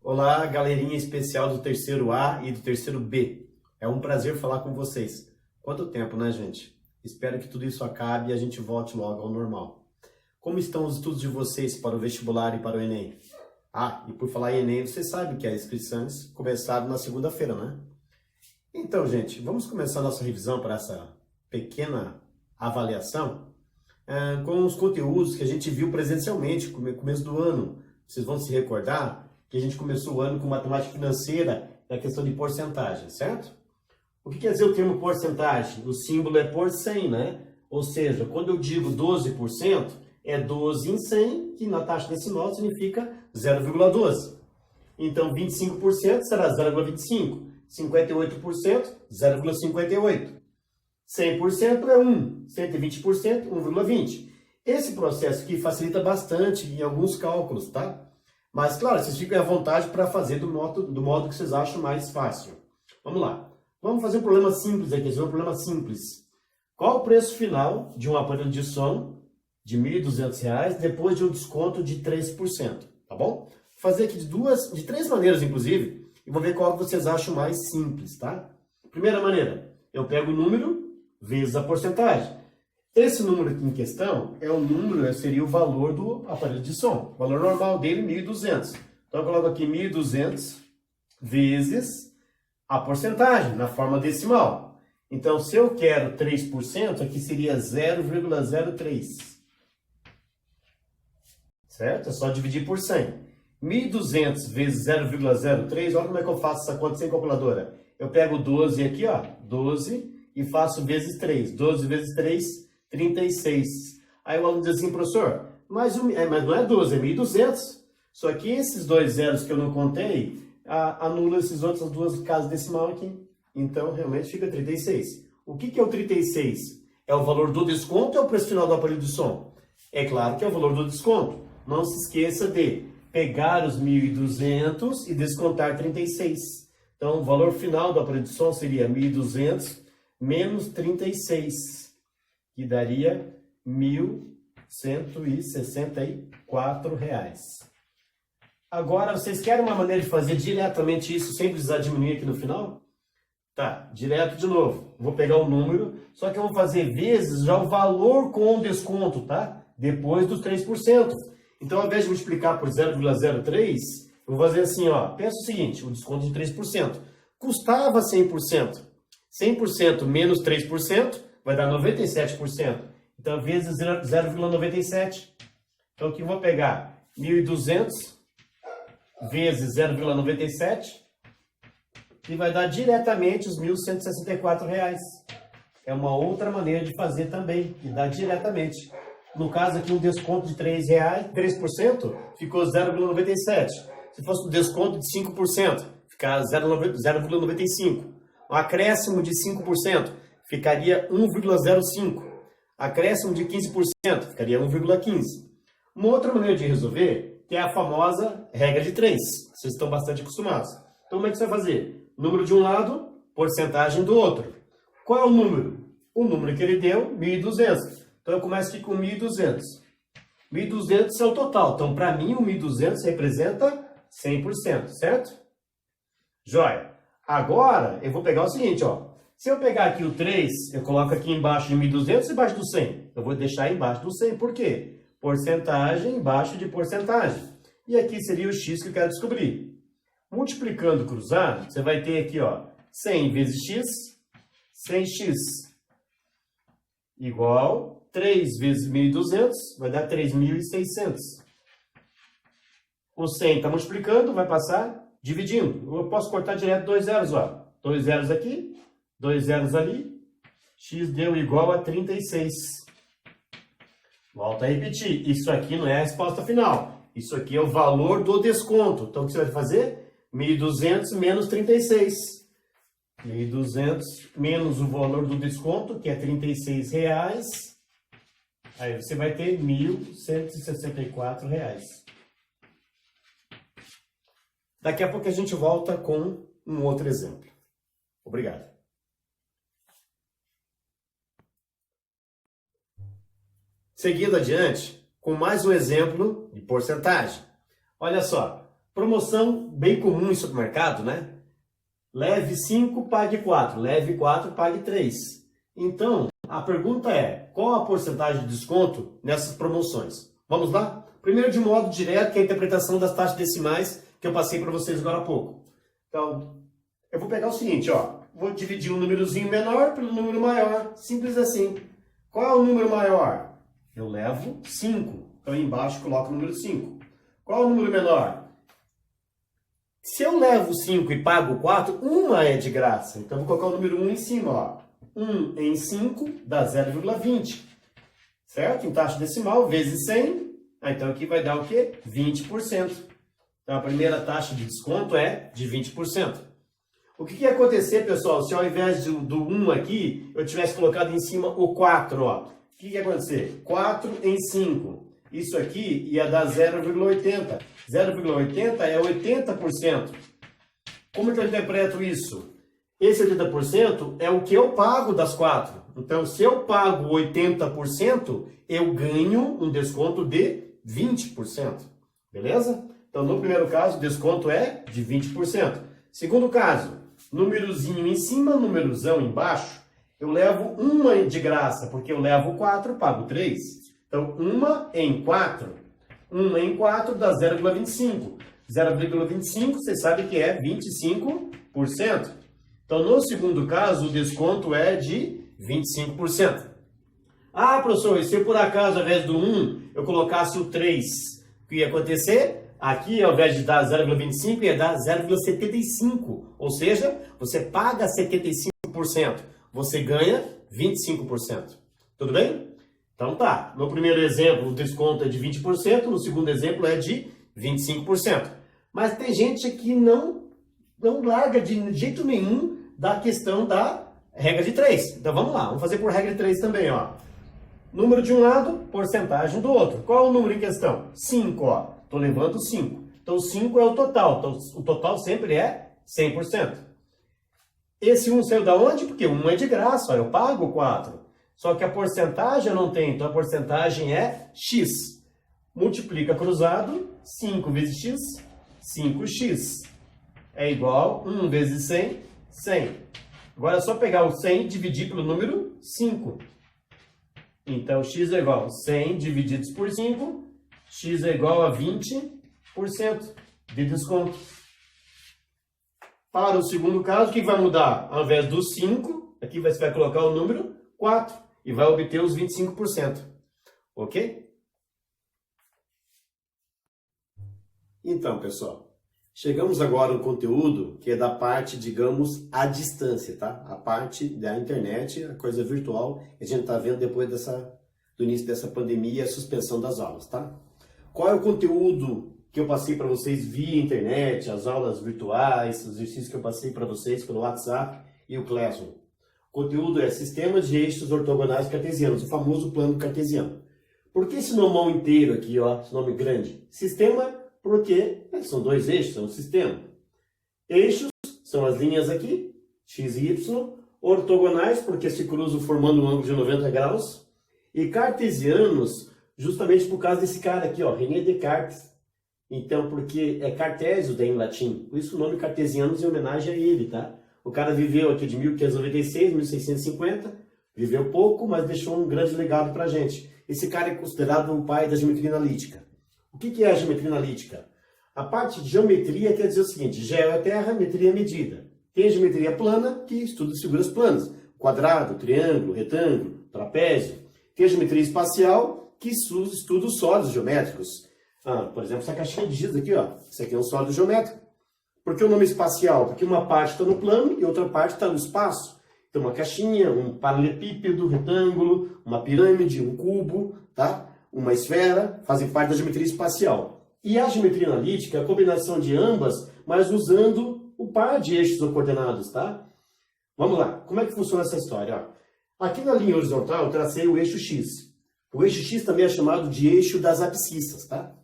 Olá, galerinha especial do terceiro A e do terceiro B. É um prazer falar com vocês. Quanto tempo, né, gente? Espero que tudo isso acabe e a gente volte logo ao normal. Como estão os estudos de vocês para o vestibular e para o Enem? Ah, e por falar em Enem, você sabe que as inscrições começaram na segunda-feira, né? Então, gente, vamos começar nossa revisão para essa pequena avaliação com os conteúdos que a gente viu presencialmente no começo do ano. Vocês vão se recordar que a gente começou o ano com matemática financeira e a questão de porcentagem, certo? O que quer dizer o termo porcentagem? O símbolo é por 100, né? Ou seja, quando eu digo 12%, é 12 em 100, que na taxa decimal significa 0,12. Então, 25% será 0,25. 58%, 0,58. 100% é 1. 120%, 1,20. Esse processo aqui facilita bastante em alguns cálculos, tá? Mas, claro, vocês ficam à vontade para fazer do modo que vocês acham mais fácil. Vamos lá. Vamos fazer um problema simples aqui. Esse é um problema simples. Qual o preço final de um aparelho de som de R$ 1.200 depois de um desconto de 3%? Tá bom? Vou fazer aqui de três maneiras, inclusive, e vou ver qual que vocês acham mais simples, tá? Primeira maneira, eu pego o número vezes a porcentagem. Esse número aqui em questão é o número, seria o valor do aparelho de som. O valor normal dele, 1.200. Então, eu coloco aqui 1.200 vezes a porcentagem, na forma decimal. Então, se eu quero 3%, aqui seria 0,03. Certo? É só dividir por 100. 1.200 vezes 0,03, olha como é que eu faço essa conta sem calculadora. Eu pego 12 aqui, ó, 12, e faço vezes 3. 12 vezes 3, 36. Aí o aluno diz assim, professor, mas não é 12, é 1.200. Só que esses dois zeros que eu não contei, anula esses outras duas casas decimal aqui. Então, realmente fica 36. O que é o 36? É o valor do desconto ou é o preço final do aparelho de som? É claro que é o valor do desconto. Não se esqueça de pegar os 1.200 e descontar 36. Então, o valor final do aparelho de som seria 1.200 menos 36, que daria R$ 1.164. Agora, vocês querem uma maneira de fazer diretamente isso sem precisar diminuir aqui no final? Tá, direto de novo. Vou pegar o número, só que eu vou fazer vezes já o valor com desconto, tá? Depois dos 3%. Então, ao invés de multiplicar por 0,03, eu vou fazer assim, ó. Pensa o seguinte, o desconto de 3%. Custava 100%. 100% menos 3% vai dar 97%. Então, vezes 0,97. Então, aqui eu vou pegar 1.200 vezes 0,97 e vai dar diretamente os R$ 1.164. É uma outra maneira de fazer também, que dá diretamente. No caso aqui, um desconto de R$ 3% ficou 0,97. Se fosse um desconto de 5%, ficaria 0,95. Um acréscimo de 5% ficaria 1,05. Acréscimo de 15% ficaria 1,15. Uma outra maneira de resolver, que é a famosa regra de 3. Vocês estão bastante acostumados. Então, como é que você vai fazer? Número de um lado, porcentagem do outro. Qual é o número? O número que ele deu, 1.200. Então, eu começo aqui com 1.200. 1.200 é o total. Então, para mim, o 1.200 representa 100%, certo? Joia. Agora, eu vou pegar o seguinte, ó. Se eu pegar aqui o 3, eu coloco aqui embaixo de 1.200 e embaixo do 100. Eu vou deixar embaixo do 100. Por quê? Porcentagem embaixo de porcentagem. E aqui seria o x que eu quero descobrir. Multiplicando cruzado, você vai ter aqui, ó, 100 vezes x, 100x. Igual 3 vezes 1.200, vai dar 3.600. O 100 está multiplicando, vai passar dividindo. Eu posso cortar direto dois zeros, ó. Dois zeros aqui, dois zeros ali. X deu igual a 36. Volto a repetir. Isso aqui não é a resposta final. Isso aqui é o valor do desconto. Então, o que você vai fazer? 1.200 menos 36. 1.200 menos o valor do desconto, que é R$ 36. Aí você vai ter R$ 1.164. Daqui a pouco a gente volta com um outro exemplo. Obrigado. Seguindo adiante, com mais um exemplo de porcentagem. Olha só, Promoção bem comum em supermercado, né? Leve 5, pague 4. Leve 4, pague 3. Então, a pergunta é, qual a porcentagem de desconto nessas promoções? Vamos lá? Primeiro, de modo direto, que é a interpretação das taxas decimais que eu passei para vocês agora há pouco. Então, eu vou pegar o seguinte, ó. Vou dividir um númerozinho menor pelo número maior. Simples assim. Qual é o número maior? Eu levo 5. Então, aí embaixo, coloco o número 5. Qual é o número menor? Se eu levo 5 e pago 4, uma é de graça. Então, vou colocar o número 1 em cima, ó. 1 em 5 dá 0,20. Certo? Em taxa decimal, vezes 100. Então, aqui vai dar o quê? 20%. Então, a primeira taxa de desconto é de 20%. O que ia acontecer, pessoal, se ao invés do 1 aqui, eu tivesse colocado em cima o 4, ó. O que ia acontecer? 4 em 5. Isso aqui ia dar 0,80. 0,80 é 80%. Como que eu interpreto isso? Esse 80% é o que eu pago das 4. Então, se eu pago 80%, eu ganho um desconto de 20%. Beleza? Então, no primeiro caso, o desconto é de 20%. Segundo caso, númerozinho em cima, númerozão embaixo, eu levo uma de graça, porque eu levo 4, pago 3. Então, 1 em 4. 1 em 4 dá 0,25. 0,25, você sabe que é 25%. Então, no segundo caso, o desconto é de 25%. Ah, professor, e se por acaso, ao invés do 1, eu colocasse o 3, o que ia acontecer? Aqui, ao invés de dar 0,25, ia dar 0,75. Ou seja, você paga 75%, você ganha 25%. Tudo bem? Então tá, no primeiro exemplo o desconto é de 20%, no segundo exemplo é de 25%. Mas tem gente que não larga de jeito nenhum da questão da regra de 3. Então vamos lá, vamos fazer por regra de 3 também, ó. Número de um lado, porcentagem do outro. Qual é o número em questão? 5, ó. Estou levando 5. Então 5 é o total. Então o total sempre é 100%. Esse 1 saiu da onde? Porque 1 é de graça, ó, eu pago 4. Só que a porcentagem eu não tenho, então a porcentagem é x. Multiplica cruzado, 5 vezes x, 5x. É igual 1 vezes 100, 100. Agora é só pegar o 100 e dividir pelo número 5. Então x é igual a 100 divididos por 5, x é igual a 20% de desconto. Para o segundo caso, o que vai mudar? Ao invés do 5, aqui você vai colocar o número 4. E vai obter os 25%. Ok? Então, pessoal, chegamos agora no conteúdo que é da parte, digamos, à distância, tá? A parte da internet, a coisa virtual, que a gente está vendo depois do início dessa pandemia e a suspensão das aulas, tá? Qual é o conteúdo que eu passei para vocês via internet, as aulas virtuais, os exercícios que eu passei para vocês pelo WhatsApp e o Classroom? O conteúdo é sistemas de eixos ortogonais cartesianos, o famoso plano cartesiano. Por que esse nomão inteiro aqui, ó, esse nome grande? Sistema, porque são dois eixos, são um sistema. Eixos são as linhas aqui, x e y. Ortogonais, porque se cruzam formando um ângulo de 90 graus. E cartesianos, justamente por causa desse cara aqui, ó, René Descartes. Então, porque é Cartésio em latim. Por isso o nome cartesianos em homenagem a ele, tá? O cara viveu aqui de 1596, 1650, viveu pouco, mas deixou um grande legado para a gente. Esse cara é considerado o pai da geometria analítica. O que é a geometria analítica? A parte de geometria quer dizer o seguinte, geo é terra, metria é medida. Tem a geometria plana, que estuda figuras planas, quadrado, triângulo, retângulo, trapézio. Tem a geometria espacial, que estuda os sólidos geométricos. Por exemplo, essa caixinha de giz aqui, ó, isso aqui é um sólido geométrico. Por que o nome espacial? Porque uma parte está no plano e outra parte está no espaço. Então, uma caixinha, um paralelepípedo, retângulo, uma pirâmide, um cubo, tá? Uma esfera, fazem parte da geometria espacial. E a geometria analítica é a combinação de ambas, mas usando o par de eixos ou coordenados, tá? Vamos lá. Como é que funciona essa história? Ó, aqui na linha horizontal eu tracei o eixo X. O eixo X também é chamado de eixo das abscissas, tá?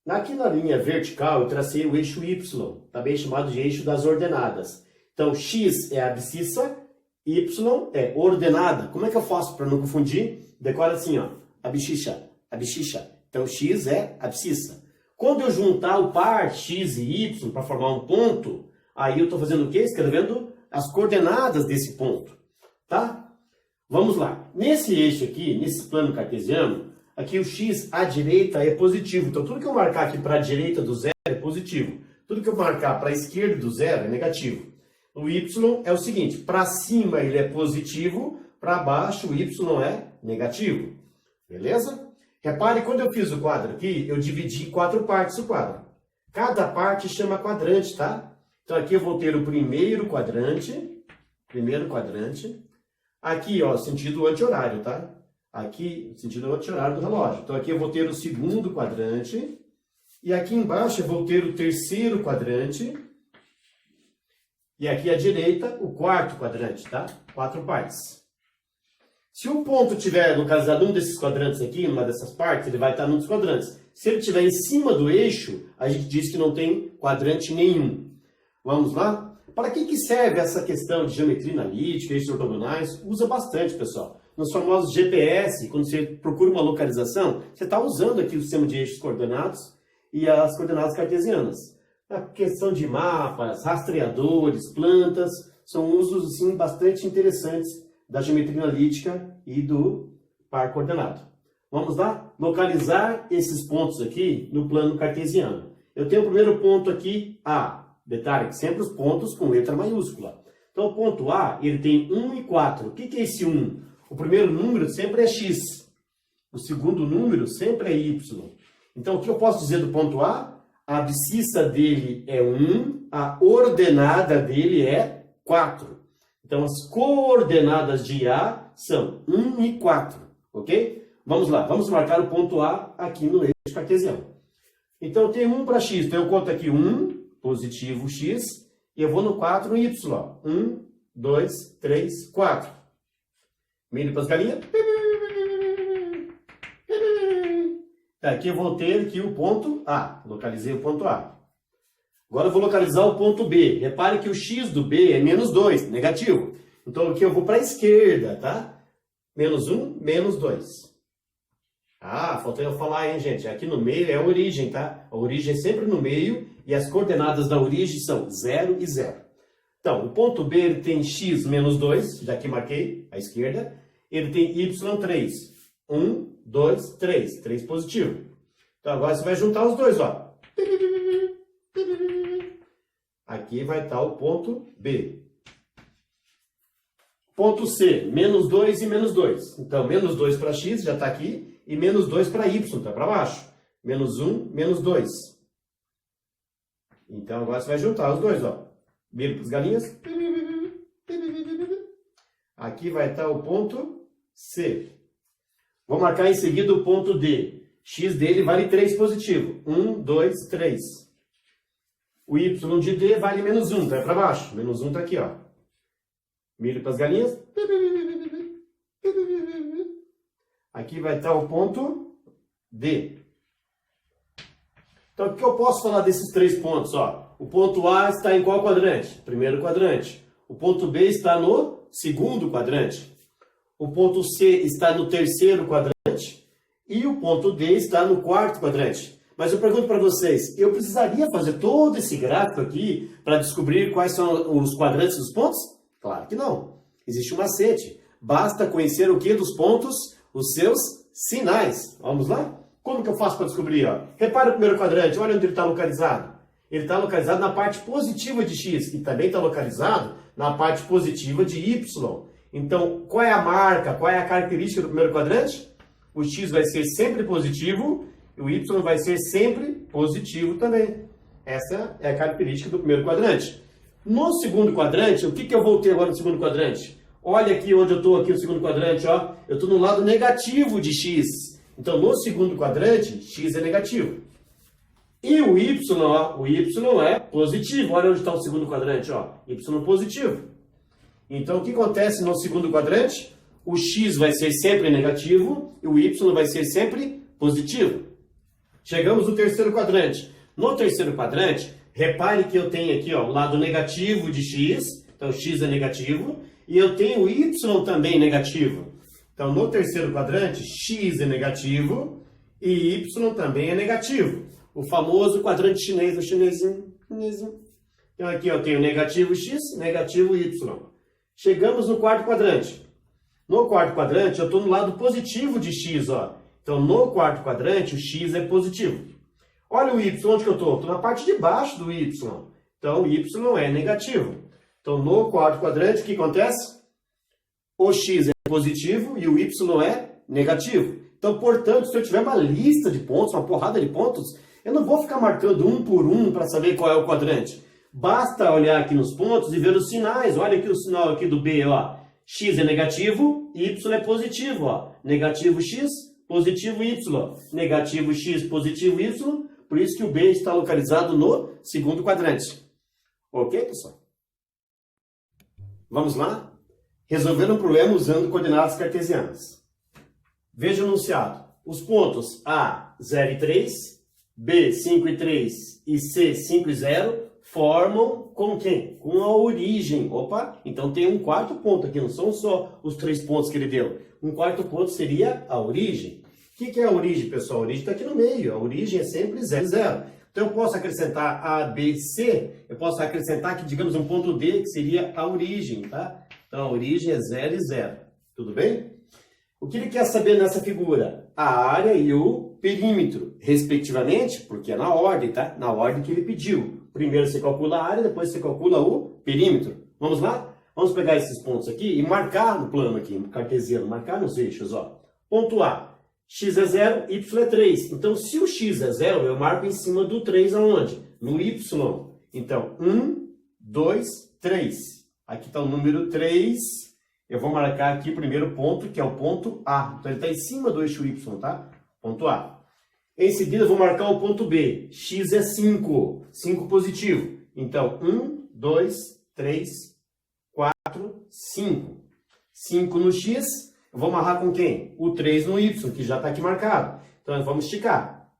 Aqui na linha vertical eu tracei o eixo Y, também chamado de eixo das ordenadas. Então, X é abscissa, Y é ordenada. Como é que eu faço para não confundir? Decora assim, ó, abscissa, abscissa. Então, X é abscissa. Quando eu juntar o par x e y para formar um ponto, aí eu estou fazendo o quê? Escrevendo as coordenadas desse ponto, tá? Vamos lá. Nesse eixo aqui, nesse plano cartesiano, aqui o x à direita é positivo. Então, tudo que eu marcar aqui para a direita do zero é positivo. Tudo que eu marcar para a esquerda do zero é negativo. O y é o seguinte, para cima ele é positivo, para baixo o y é negativo. Beleza? Repare, quando eu fiz o quadro aqui, eu dividi em 4 partes o quadro. Cada parte chama quadrante, tá? Então aqui eu vou ter o primeiro quadrante. Aqui, ó, sentido anti-horário, tá? Aqui, sentido anti-horário do relógio. Então aqui eu vou ter o segundo quadrante. E aqui embaixo eu vou ter o terceiro quadrante. E aqui à direita, o quarto quadrante, tá? 4 partes. Se o ponto estiver localizado em um desses quadrantes aqui, numa dessas partes, ele vai estar num dos quadrantes. Se ele estiver em cima do eixo, a gente diz que não tem quadrante nenhum. Vamos lá? Para que serve essa questão de geometria analítica, eixos ortogonais? Usa bastante, pessoal. Nos famosos GPS, quando você procura uma localização, você está usando aqui o sistema de eixos coordenados e as coordenadas cartesianas. A questão de mapas, rastreadores, plantas, são usos assim, bastante interessantes da geometria analítica e do par coordenado. Vamos lá? Localizar esses pontos aqui no plano cartesiano. Eu tenho o primeiro ponto aqui, A. Detalhe, sempre os pontos com letra maiúscula. Então, o ponto A, ele tem 1 e 4. O que é esse 1? O primeiro número sempre é x. O segundo número sempre é y. Então, o que eu posso dizer do ponto A? A abscissa dele é 1, a ordenada dele é 4. Então, as coordenadas de A são 1 e 4, ok? Vamos lá, vamos marcar o ponto A aqui no eixo cartesiano. Então, eu tenho 1 para x, então eu conto aqui 1, positivo x, e eu vou no 4 no y. 1, 2, 3, 4. Milho para as galinhas. Aqui eu vou ter aqui o ponto A, localizei o ponto A. Agora eu vou localizar o ponto B. Repare que o x do B é menos 2, negativo. Então aqui eu vou para a esquerda, tá? Menos 1, menos 2. Ah, faltou eu falar, hein, gente? Aqui no meio é a origem, tá? A origem é sempre no meio e as coordenadas da origem são 0 e 0. Então, o ponto B ele tem x menos 2, já que marquei, à esquerda. Ele tem y3. 1, 2, 3. 3 positivo. Então agora você vai juntar os dois, ó. Aqui vai estar o ponto B. Ponto C, menos 2 e menos 2. Então, menos 2 para x já está aqui, e menos 2 para y, está para baixo. Menos 1, menos 2. Então, agora você vai juntar os dois, ó. Milho para as galinhas. Aqui vai estar o ponto C. Vou marcar em seguida o ponto D. X dele vale 3 positivo. 1, 2, 3. O y de D vale menos 1, tá para baixo. Menos 1 está aqui, ó. Milho para as galinhas. Aqui vai estar o ponto D. Então, o que eu posso falar desses 3 pontos? Ó? O ponto A está em qual quadrante? Primeiro quadrante. O ponto B está no segundo quadrante. O ponto C está no terceiro quadrante. E o ponto D está no quarto quadrante. Mas eu pergunto para vocês, eu precisaria fazer todo esse gráfico aqui para descobrir quais são os quadrantes dos pontos? Claro que não. Existe um macete. Basta conhecer o que dos pontos? Os seus sinais. Vamos lá? Como que eu faço para descobrir? Ó? Repara o primeiro quadrante, olha onde ele está localizado. Ele está localizado na parte positiva de x e também está localizado na parte positiva de y. Então, qual é a marca, qual é a característica do primeiro quadrante? O x vai ser sempre positivo e o y vai ser sempre positivo também. Essa é a característica do primeiro quadrante. No segundo quadrante, o que eu vou ter agora no segundo quadrante? Olha aqui onde eu estou aqui no segundo quadrante, ó. Eu estou no lado negativo de x. Então, no segundo quadrante, x é negativo. E o y, ó, o y é positivo. Olha onde está o segundo quadrante, ó. Y positivo. Então, o que acontece no segundo quadrante? O x vai ser sempre negativo e o y vai ser sempre positivo. Chegamos no terceiro quadrante. No terceiro quadrante, repare que eu tenho aqui, ó, o lado negativo de x. Então, x é negativo. E eu tenho o y também negativo. Então, no terceiro quadrante, x é negativo e y também é negativo. O famoso quadrante chinês, o chinesinho. Então aqui eu tenho negativo x, negativo y. Chegamos no quarto quadrante. No quarto quadrante eu estou no lado positivo de x, ó. Então no quarto quadrante o x é positivo. Olha o y, onde que eu estou? Estou na parte de baixo do y. Então o y é negativo. Então no quarto quadrante o que acontece? O x é positivo e o y é negativo. Então, portanto, se eu tiver uma lista de pontos, uma porrada de pontos, eu não vou ficar marcando um por um para saber qual é o quadrante. Basta olhar aqui nos pontos e ver os sinais. Olha aqui o sinal aqui do B, ó. X é negativo, Y é positivo, ó. Negativo X, positivo Y. Negativo X, positivo Y. Por isso que o B está localizado no segundo quadrante. Ok, pessoal? Vamos lá? Resolver um problema usando coordenadas cartesianas. Veja o enunciado. Os pontos A, 0 e 3, B, 5 e 3 e C, 5 e 0 formam com quem? Com a origem. Opa, então tem um quarto ponto aqui, não são só os 3 pontos que ele deu. Um quarto ponto seria a origem. O que é a origem, pessoal? A origem está aqui no meio. A origem é sempre 0 e 0. Então eu posso acrescentar A, B, C. Eu posso acrescentar aqui, digamos, um ponto D, que seria a origem, tá? Então a origem é 0 e 0. Tudo bem? O que ele quer saber nessa figura? A área e o perímetro, respectivamente, porque é na ordem, tá? Na ordem que ele pediu. Primeiro você calcula a área, depois você calcula o perímetro. Vamos lá? Vamos pegar esses pontos aqui e marcar no plano aqui, no cartesiano, marcar nos eixos, ó. Ponto A, x é 0, y é 3. Então, se o x é 0, eu marco em cima do 3 aonde? No y. Então, 1, 2, 3. Aqui está o número 3. Eu vou marcar aqui o primeiro ponto, que é o ponto A. Então, ele está em cima do eixo Y, tá? Ponto A. Em seguida, eu vou marcar o ponto B. X é 5. 5 positivo. Então, 1, 2, 3, 4, 5. 5 no X. Eu vou amarrar com quem? O 3 no Y, que já está aqui marcado. Então, vamos esticar.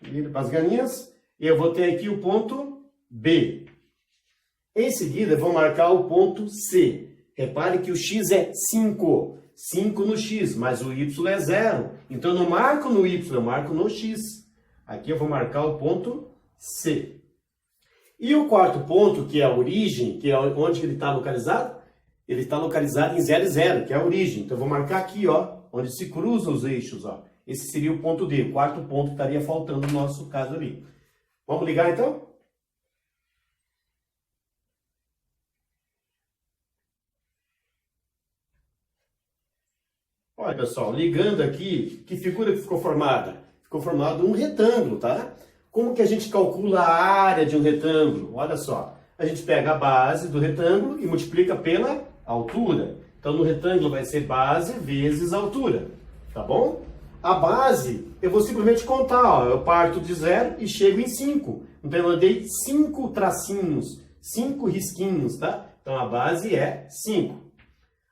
Vira para as galinhas. E eu vou ter aqui o ponto B. Em seguida, eu vou marcar o ponto C. Repare que o X é 5. 5 no X, mas o Y é 0. Então, eu não marco no Y, eu marco no X. Aqui eu vou marcar o ponto C. E o quarto ponto, que é a origem, que é onde ele está localizado? Ele está localizado em 0 e 0, que é a origem. Então, eu vou marcar aqui, ó, onde se cruzam os eixos, ó. Esse seria o ponto D, o quarto ponto que estaria faltando no nosso caso ali. Vamos ligar, então? Olha, pessoal, ligando aqui, que figura que ficou formada? Ficou formado um retângulo, tá? Como que a gente calcula a área de um retângulo? Olha só, a gente pega a base do retângulo e multiplica pela altura. Então, no retângulo vai ser base vezes altura, tá bom? A base, eu vou simplesmente contar, ó, eu parto de 0 e chego em 5. Então, eu andei 5 tracinhos, 5 risquinhos, tá? Então, a base é 5.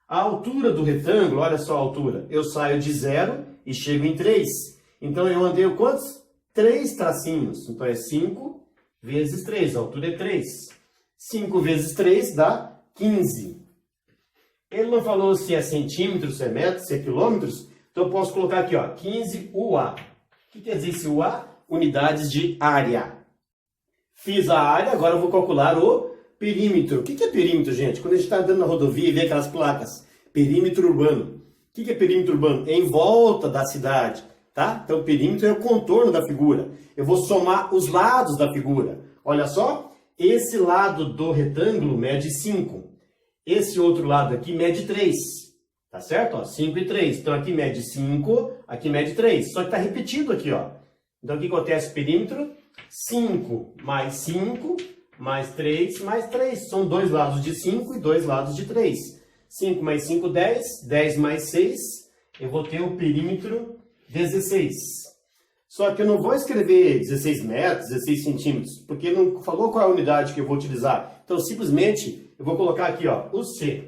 A altura do retângulo, olha só a altura, eu saio de 0 e chego em 3. Então, eu andei quantos? 3 tracinhos. Então, é 5 vezes 3, a altura é 3. 5 vezes 3 dá 15. Ele não falou se é centímetros, se é metros, se é quilômetros. Então, eu posso colocar aqui, ó, 15 UA. O que quer dizer esse UA? Unidades de área. Fiz a área, agora eu vou calcular o perímetro. O que é perímetro, gente? Quando a gente está andando na rodovia e vê aquelas placas. Perímetro urbano. O que é perímetro urbano? É em volta da cidade, tá? Então, perímetro é o contorno da figura. Eu vou somar os lados da figura. Olha só, esse lado do retângulo mede 5. Esse outro lado aqui mede 3. Tá certo? Ó, 5 e 3. Então, aqui mede 5, aqui mede 3. Só que está repetido aqui, ó. Então, o que acontece? Perímetro, 5 mais 5... mais 3, mais 3. São 2 lados de 5 e 2 lados de 3. 5 mais 5, 10. 10 mais 6, eu vou ter o perímetro 16. Só que eu não vou escrever 16 metros, 16 centímetros, porque não falou qual é a unidade que eu vou utilizar. Então, simplesmente, eu vou colocar aqui, ó, o C,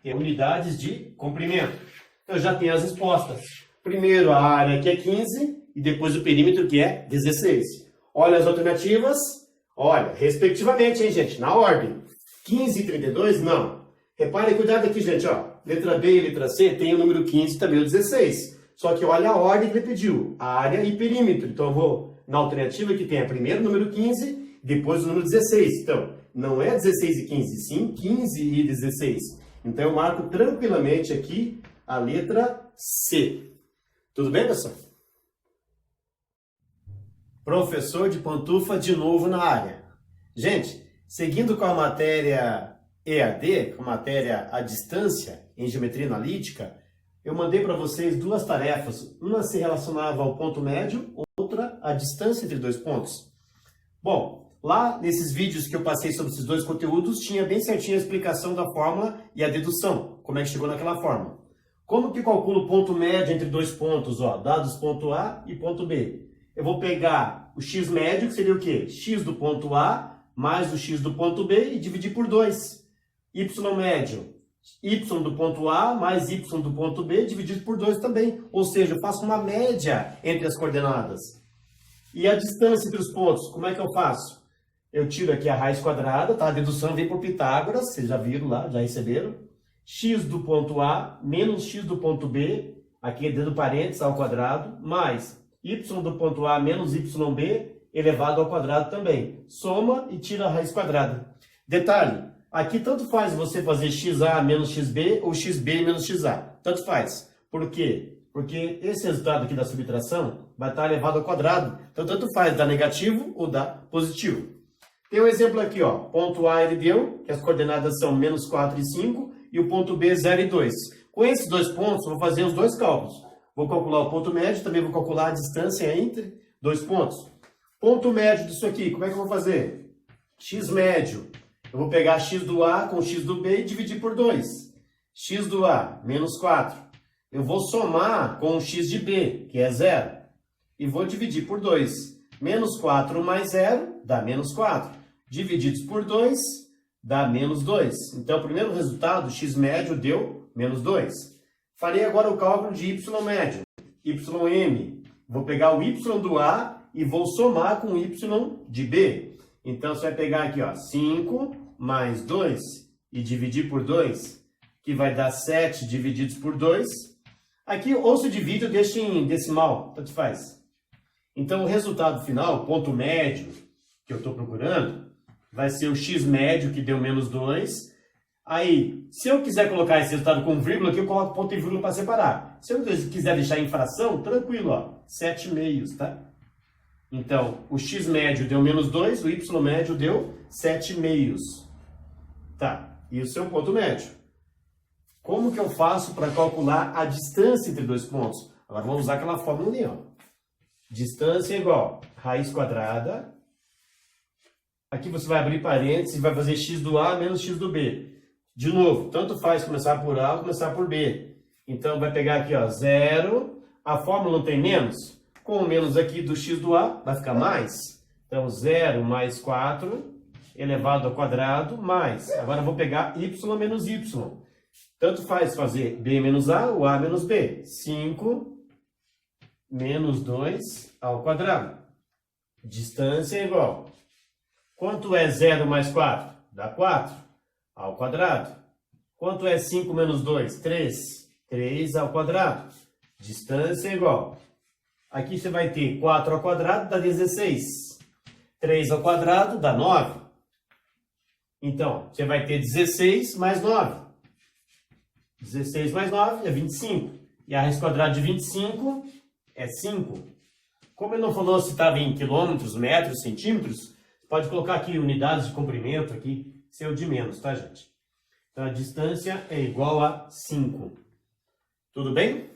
que é unidades de comprimento. Então, eu já tenho as respostas. Primeiro, a área, que é 15, e depois o perímetro, que é 16. Olha as alternativas. Olha, respectivamente, hein, gente? Na ordem. 15 e 32, não. Reparem, cuidado aqui, gente, ó. Letra B e letra C tem o número 15 e também o 16. Só que olha a ordem que ele pediu, área e perímetro. Então eu vou na alternativa que tem primeiro o número 15, depois o número 16. Então, não é 16 e 15, sim 15 e 16. Então eu marco tranquilamente aqui a letra C. Tudo bem, pessoal? Professor de pantufa de novo na área. Gente, seguindo com a matéria EAD, com a matéria à distância em geometria analítica, eu mandei para vocês duas tarefas. Uma se relacionava ao ponto médio, outra à distância entre dois pontos. Bom, lá nesses vídeos que eu passei sobre esses dois conteúdos, tinha bem certinho a explicação da fórmula e a dedução, como é que chegou naquela fórmula. Como que calculo o ponto médio entre dois pontos, ó, dados ponto A e ponto B? Eu vou pegar o x médio, que seria o quê? X do ponto A mais o x do ponto B e dividir por 2. Y médio, y do ponto A mais y do ponto B dividido por 2 também. Ou seja, eu faço uma média entre as coordenadas. E a distância entre os pontos, como é que eu faço? Eu tiro aqui a raiz quadrada, tá? A dedução vem por Pitágoras, vocês já viram lá, já receberam. X do ponto A menos x do ponto B, aqui dentro do parênteses ao quadrado, mais y do ponto A menos yb elevado ao quadrado também. Soma e tira a raiz quadrada. Detalhe, aqui tanto faz você fazer xa menos xb ou xb menos xa. Tanto faz. Por quê? Porque esse resultado aqui da subtração vai estar elevado ao quadrado. Então, tanto faz dar negativo ou dar positivo. Tem um exemplo aqui, ó. Ponto A ele deu, que as coordenadas são menos 4 e 5, e o ponto B 0 e 2. Com esses dois pontos, eu vou fazer os dois cálculos. Vou calcular o ponto médio, também vou calcular a distância entre dois pontos. Ponto médio disso aqui, como é que eu vou fazer? X médio. Eu vou pegar x do A com x do B e dividir por 2. X do A, menos 4. Eu vou somar com o x de B, que é 0. E vou dividir por 2. Menos 4 mais 0 dá menos 4. Divididos por 2 dá menos 2. Então, o primeiro resultado, x médio, deu menos 2. Farei agora o cálculo de y médio. Ym. Vou pegar o y do A e vou somar com o y de B. Então, você vai pegar aqui, ó, 5 mais 2 e dividir por 2, que vai dar 7 divididos por 2. Aqui, ou se divide ou deixa em decimal, tanto faz. Então, o resultado final, o ponto médio que eu estou procurando, vai ser o x médio, que deu menos 2. Aí, se eu quiser colocar esse resultado com vírgula, aqui eu coloco ponto e vírgula para separar. Se eu quiser deixar em fração, tranquilo, ó, 7/2, tá? Então, o x médio deu menos 2, o y médio deu 7/2. Tá, isso é um ponto médio. Como que eu faço para calcular a distância entre dois pontos? Agora vamos usar aquela fórmula ali, ó. Distância é igual a raiz quadrada. Aqui você vai abrir parênteses e vai fazer x do A menos x do B. De novo, tanto faz começar por A ou começar por B. Então vai pegar aqui, ó, 0. A fórmula não tem menos? Com o menos aqui do x do A, vai ficar mais. Então, 0 mais 4 elevado ao quadrado, mais. Agora eu vou pegar y menos y. Tanto faz fazer b menos a ou a menos b. 5 menos 2 ao quadrado. Distância é igual. Quanto é 0 mais 4? Dá 4 ao quadrado. Quanto é 5 menos 2? 3. 3 ao quadrado. Distância é igual. Aqui você vai ter 4 ao quadrado, dá 16. 3 ao quadrado dá 9. Então, você vai ter 16 mais 9. 16 mais 9 é 25. E a raiz quadrada de 25 é 5. Como ele não falou se estava em quilômetros, metros, centímetros, pode colocar aqui unidades de comprimento, aqui, seu de menos, tá, gente? Então, a distância é igual a 5. Tudo bem?